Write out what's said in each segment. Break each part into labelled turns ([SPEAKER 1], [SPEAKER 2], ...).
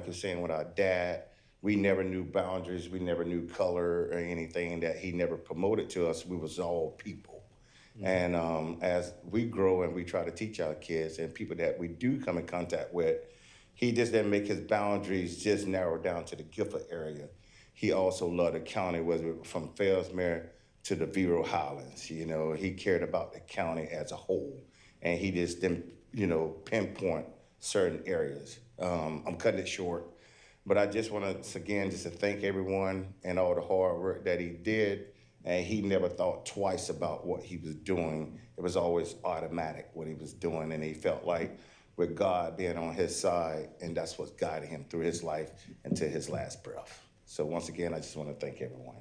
[SPEAKER 1] like you're saying with our dad, we never knew boundaries, we never knew color or anything that he never promoted to us. We was all people. And as we grow and we try to teach our kids and people that we do come in contact with, he just didn't make his boundaries just narrow down to the Gifford area. He also loved the county, whether it was from Fellsmere to the Vero Highlands. You know, he cared about the county as a whole, and he just didn't, you know, pinpoint certain areas. I'm cutting it short, but I just want to, again, just to thank everyone and all the hard work that he did. And he never thought twice about what he was doing. It was always automatic what he was doing, and he felt like with God being on his side, and that's what guided him through his life until his last breath. So once again, I just want to thank everyone.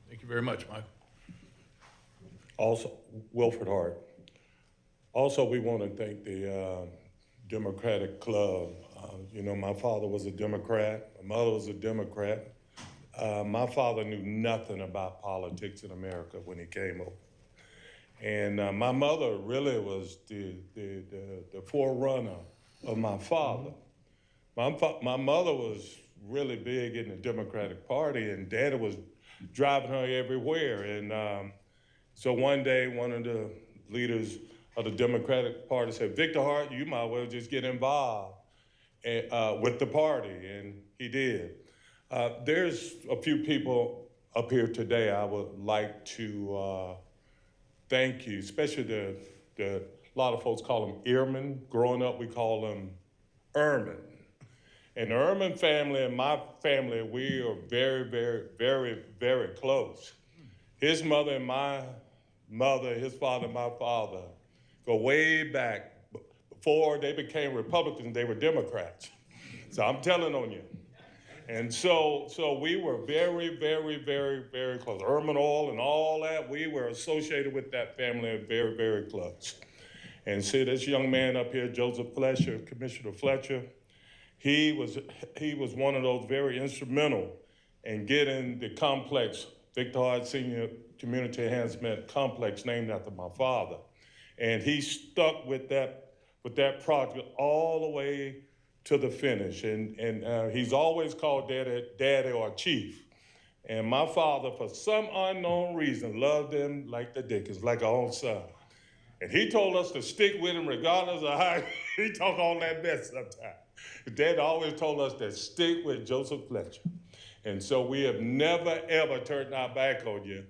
[SPEAKER 2] Thank you very much, Mike.
[SPEAKER 3] Also, Wilfred Hart. Also, we want to thank the Democratic Club. You know, my father was a Democrat, my mother was a Democrat. My father knew nothing about politics in America when he came over. And my mother really was the forerunner of my father. My mother was really big in the Democratic Party, and Daddy was driving her everywhere. And so one day, one of the leaders of the Democratic Party said, "Victor Hart, you might well just get involved with the party," and he did. There's a few people up here today I would like to thank you, especially a lot of folks call them Ehrman. Growing up, we call them Ehrman. And the Ehrman family and my family, we are very, very, very, very close. His mother and my mother, his father and my father go way back. Before they became Republicans, they were Democrats. So I'm telling on you. And so we were very, very, very, very close. Ehrman Oil and all that, we were associated with that family very, very close. And see this young man up here, Joseph Fletcher, Commissioner Fletcher, he was one of those very instrumental in getting the complex, Victor Hart Senior Community Enhancement Complex, named after my father. And he stuck with that project all the way to the finish. And he's always called Daddy or Chief. And my father, for some unknown reason, loved him like the Dickens, like our own son. And he told us to stick with him regardless of how he talk all that mess sometimes. Dad always told us to stick with Joseph Fletcher. And so we have never, ever turned our back on you.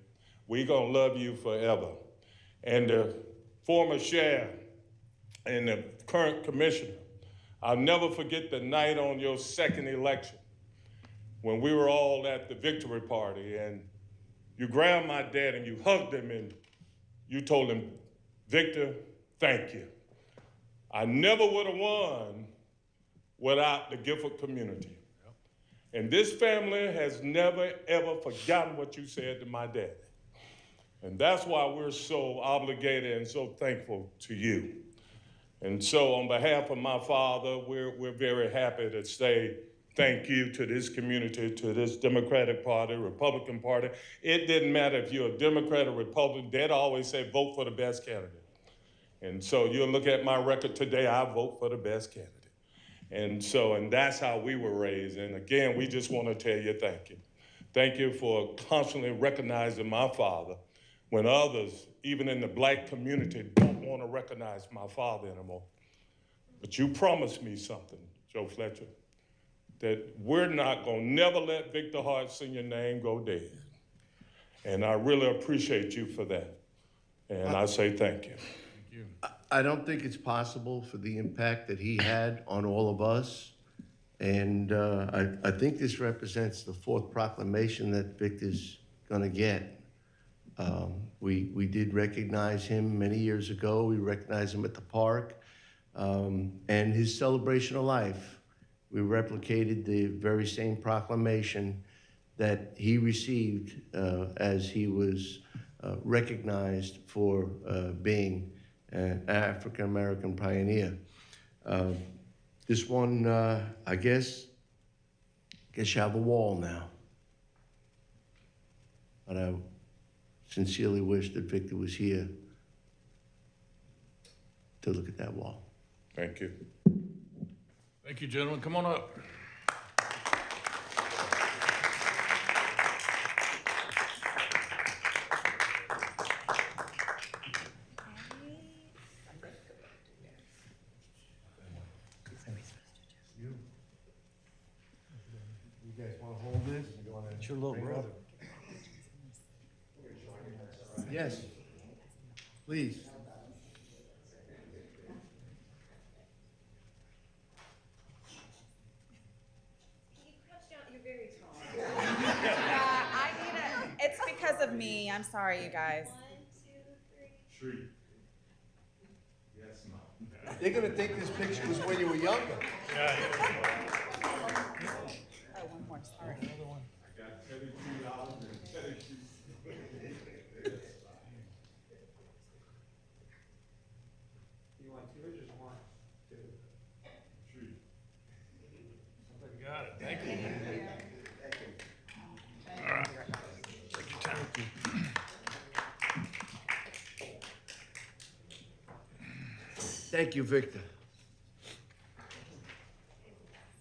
[SPEAKER 3] We're gonna love you forever. And the former sheriff and the current commissioner, I'll never forget the night on your second election when we were all at the victory party and you grabbed my dad and you hugged him and you told him, "Victor, thank you. I never would have won without the Gifford community." And this family has never, ever forgotten what you said to my dad. And that's why we're so obligated and so thankful to you. And so on behalf of my father, we're very happy to say thank you to this community, to this Democratic Party, Republican Party. It didn't matter if you're a Democrat or Republican, they'd always say vote for the best candidate. And so you'll look at my record today, I vote for the best candidate. And that's how we were raised. And again, we just want to tell you thank you. Thank you for constantly recognizing my father when others, even in the Black community, don't want to recognize my father anymore. But you promised me something, Joe Fletcher, that we're not going to never let Victor Hart Sr. name go dead. And I really appreciate you for that. And I say thank you.
[SPEAKER 4] I don't think it's possible for the impact that he had on all of us. And I think this represents the fourth proclamation that Victor's gonna get. We did recognize him many years ago. We recognized him at the park. And his celebration of life, we replicated the very same proclamation that he received as he was recognized for being an African-American pioneer. This one, I guess you have a wall now. But I sincerely wish that Victor was here to look at that wall.
[SPEAKER 3] Thank you.
[SPEAKER 2] Thank you, gentlemen. Come on up.
[SPEAKER 4] You guys want to hold this?
[SPEAKER 5] It's your little brother.
[SPEAKER 4] Yes, please.
[SPEAKER 6] You crouched down, you're very tall. Yeah, I need a, it's because of me. I'm sorry, you guys. 1, 2, 3.
[SPEAKER 4] They're gonna think this picture was when you were younger.
[SPEAKER 6] Oh, one more, sorry.
[SPEAKER 5] You want two or just one? Two.
[SPEAKER 2] Got it. Thank you. Take your time.
[SPEAKER 4] Thank you, Victor.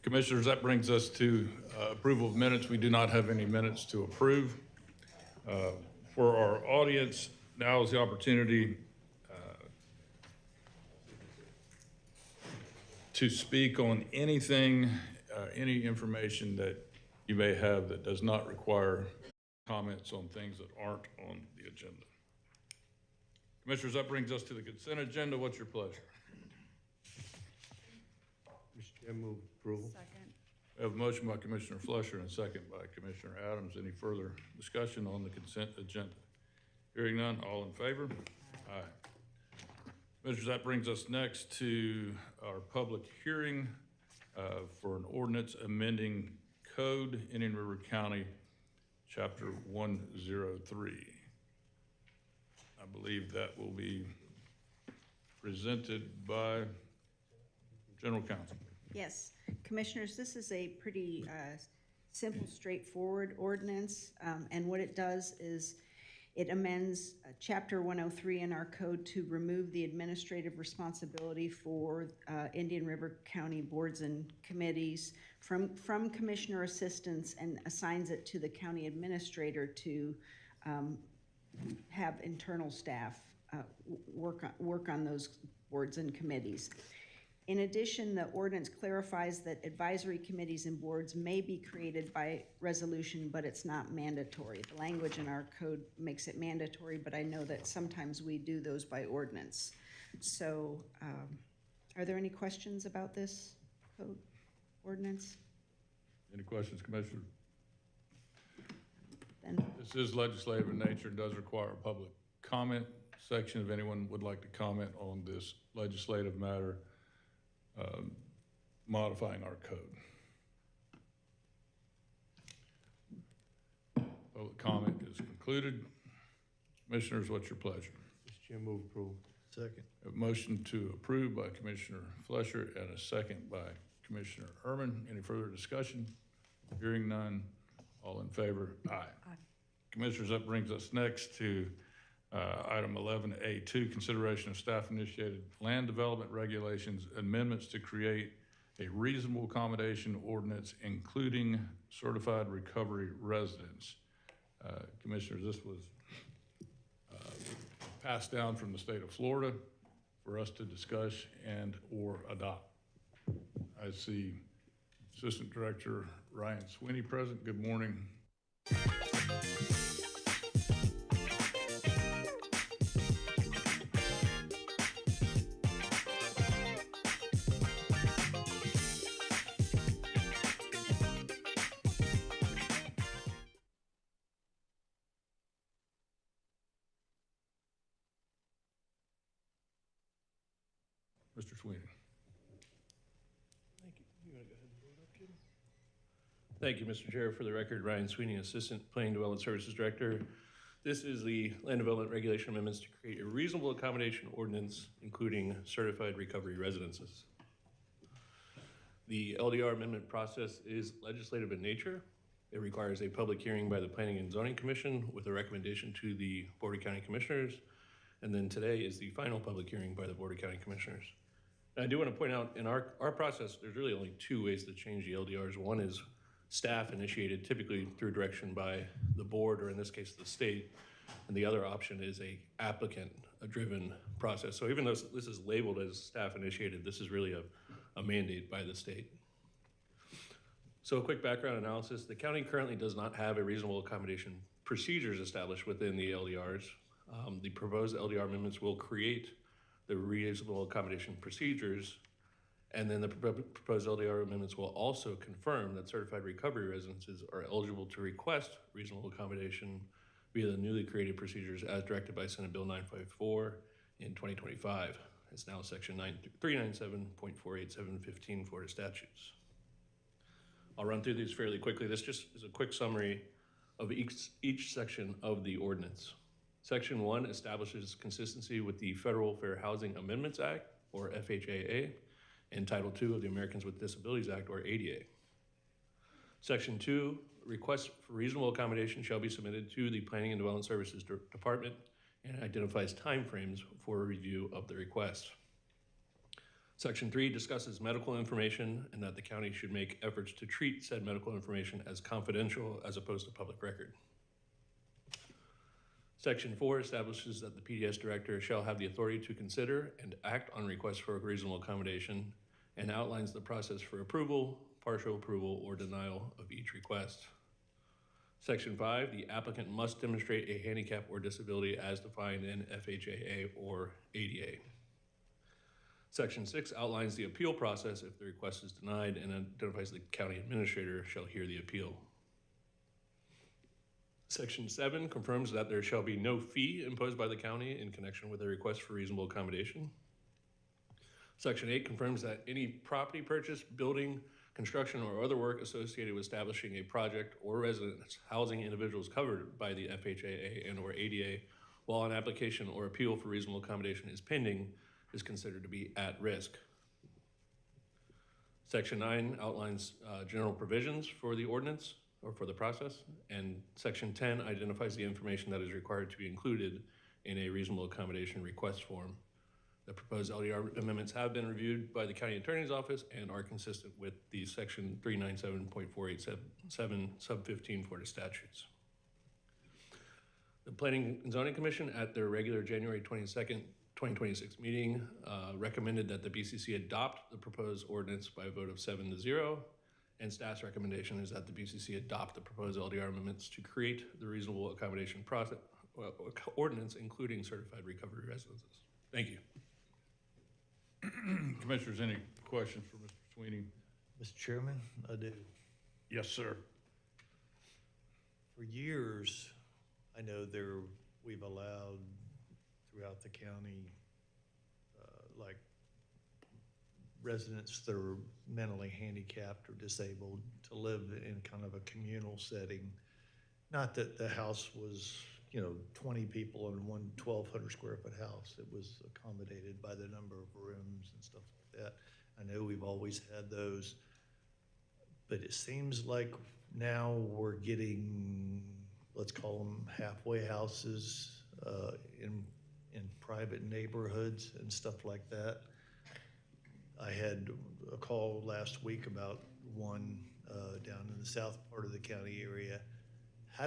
[SPEAKER 2] Commissioners, that brings us to approval of minutes. We do not have any minutes to approve. For our audience, now is the opportunity to speak on anything, any information that you may have that does not require comments on things that aren't on the agenda. Commissioners, that brings us to the consent agenda. What's your pleasure?
[SPEAKER 4] Mr. Chair, move approval.
[SPEAKER 6] Second.
[SPEAKER 2] We have a motion by Commissioner Fletcher and a second by Commissioner Adams. Any further discussion on the consent agenda? Hearing none, all in favor? Aye. Commissioners, that brings us next to our public hearing for an ordinance amending code Indian River County, Chapter 103. I believe that will be presented by General Counsel.
[SPEAKER 7] Yes, Commissioners, this is a pretty simple, straightforward ordinance, and what it does is it amends Chapter 103 in our code to remove the administrative responsibility for Indian River County boards and committees from commissioner assistants and assigns it to the county administrator to have internal staff work on those boards and committees. In addition, the ordinance clarifies that advisory committees and boards may be created by resolution, but it's not mandatory. The language in our code makes it mandatory, but I know that sometimes we do those by ordinance. So, are there any questions about this code ordinance?
[SPEAKER 2] Any questions, Commissioner?
[SPEAKER 7] Then,
[SPEAKER 2] This is legislative in nature and does require a public comment section. If anyone would like to comment on this legislative matter, modifying our code. Public comment is concluded. Commissioners, what's your pleasure?
[SPEAKER 4] Mr. Chair, move approval.
[SPEAKER 5] Second.
[SPEAKER 2] A motion to approve by Commissioner Fletcher and a second by Commissioner Herman. Any further discussion? Hearing none. All in favor? Aye.
[SPEAKER 7] Aye.
[SPEAKER 2] Commissioners, that brings us next to item 11A2, consideration of staff-initiated land development regulations, amendments to create a reasonable accommodation ordinance, including certified recovery residents. Commissioners, this was passed down from the state of Florida for us to discuss and or adopt. I see Assistant Director Ryan Sweeney present. Good morning. Mr. Sweeney.
[SPEAKER 8] Thank you. You want to go ahead and vote up, Jim? Thank you, Mr. Chair. For the record, Ryan Sweeney, Assistant Planning Development Services Director. This is the land development regulation amendments to create a reasonable accommodation ordinance, including certified recovery residences. The LDR amendment process is legislative in nature. It requires a public hearing by the Planning and Zoning Commission with a recommendation to the Board of County Commissioners. And then today is the final public hearing by the Board of County Commissioners. And I do want to point out, in our process, there's really only two ways to change the LDRs. One is staff initiated, typically through direction by the board, or in this case, the state. And the other option is a applicant-driven process. So even though this is labeled as staff initiated, this is really a mandate by the state. So a quick background analysis. The county currently does not have a reasonable accommodation procedures established within the LDRs. The proposed LDR amendments will create the reasonable accommodation procedures, and then the proposed LDR amendments will also confirm that certified recovery residences are eligible to request reasonable accommodation via the newly created procedures as directed by Senate Bill 954 in 2025. It's now section 397.48715 Florida statutes. I'll run through these fairly quickly. This just is a quick summary of each section of the ordinance. Section 1 establishes consistency with the Federal Fair Housing Amendments Act, or FHAA, and Title II of the Americans with Disabilities Act, or ADA. Section 2, requests for reasonable accommodation shall be submitted to the Planning and Development Services Department and identifies timeframes for review of the request. Section 3 discusses medical information and that the county should make efforts to treat said medical information as confidential as opposed to public record. Section 4 establishes that the PDS director shall have the authority to consider and act on requests for a reasonable accommodation and outlines the process for approval, partial approval, or denial of each request. Section 5, the applicant must demonstrate a handicap or disability as defined in FHAA or ADA. Section 6 outlines the appeal process if the request is denied and identifies the county administrator shall hear the appeal. Section 7 confirms that there shall be no fee imposed by the county in connection with a request for reasonable accommodation. Section 8 confirms that any property purchase, building, construction, or other work associated with establishing a project or residence housing individuals covered by the FHAA and or ADA while an application or appeal for reasonable accommodation is pending is considered to be at risk. Section 9 outlines general provisions for the ordinance or for the process, and Section 10 identifies the information that is required to be included in a reasonable accommodation request form. The proposed LDR amendments have been reviewed by the county attorney's office and are consistent with the section 397.487 sub 15 Florida statutes. The Planning and Zoning Commission at their regular January 22nd, 2026 meeting recommended that the BCC adopt the proposed ordinance by a vote of 7-0, and staff's recommendation is that the BCC adopt the proposed LDR amendments to create the reasonable accommodation process ordinance, including certified recovery residences. Thank you.
[SPEAKER 2] Commissioners, any questions for Mr. Sweeney?
[SPEAKER 5] Mr. Chairman, I do.
[SPEAKER 2] Yes, sir.
[SPEAKER 5] For years, I know we've allowed throughout the county, like residents that are mentally handicapped or disabled to live in kind of a communal setting. Not that the house was, 20 people in one 1,200 square foot house. It was accommodated by the number of rooms and stuff like that. I know we've always had those, but it seems like now we're getting, let's call them halfway houses in private neighborhoods and stuff like that. I had a call last week about one down in the south part of the county area. How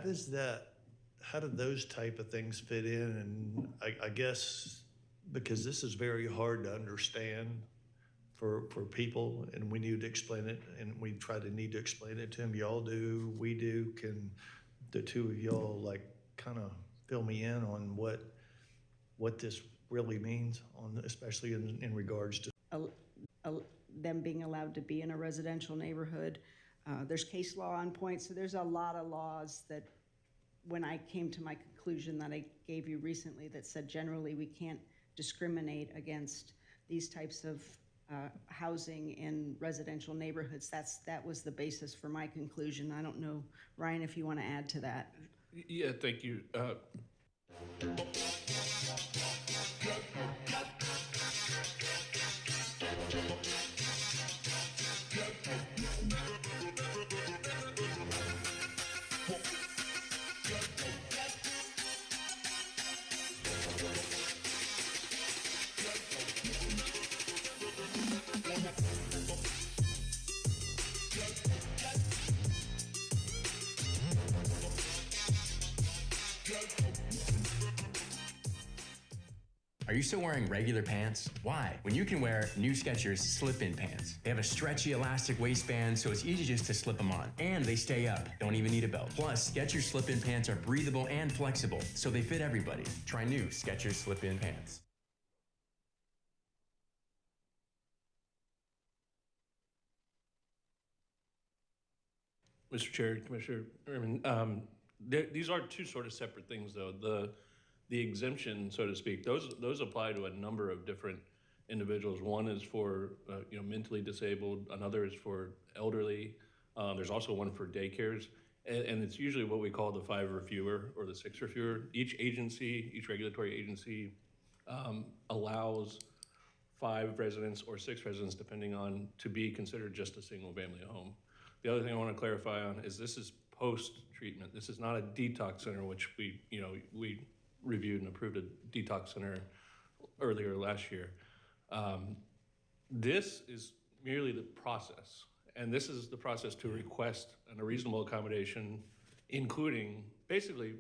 [SPEAKER 5] do those type of things fit in? And I guess because this is very hard to understand for people, and we need to explain it, and we need to explain it to them. Y'all do, we do. Can the two of y'all kind of fill me in on what this really means, especially in regards to
[SPEAKER 7] them being allowed to be in a residential neighborhood? There's case law on point, so there's a lot of laws that when I came to my conclusion that I gave you recently that said generally we can't discriminate against these types of housing in residential neighborhoods. That was the basis for my conclusion. I don't know, Ryan, if you want to add to that.
[SPEAKER 8] Yeah, thank you.
[SPEAKER 9] Are you still wearing regular pants? Why? When you can wear new Skechers slip-in pants. They have a stretchy elastic waistband, so it's easy just to slip them on. And they stay up, don't even need a belt. Plus, Skechers slip-in pants are breathable and flexible, so they fit everybody. Try new Skechers slip-in pants.
[SPEAKER 8] Mr. Chair, Commissioner Erman, these are two sort of separate things, though. The exemption, so to speak, those apply to a number of different individuals. One is for mentally disabled. Another is for elderly. There's also one for daycares, and it's usually what we call the 5 or fewer or the 6 or fewer. Each regulatory agency allows 5 residents or 6 residents, depending on, to be considered just a single-family home. The other thing I want to clarify on is this is post-treatment. This is not a detox center, which we reviewed and approved a detox center earlier last year. This is merely the process, and this is the process to request a reasonable accommodation, including basically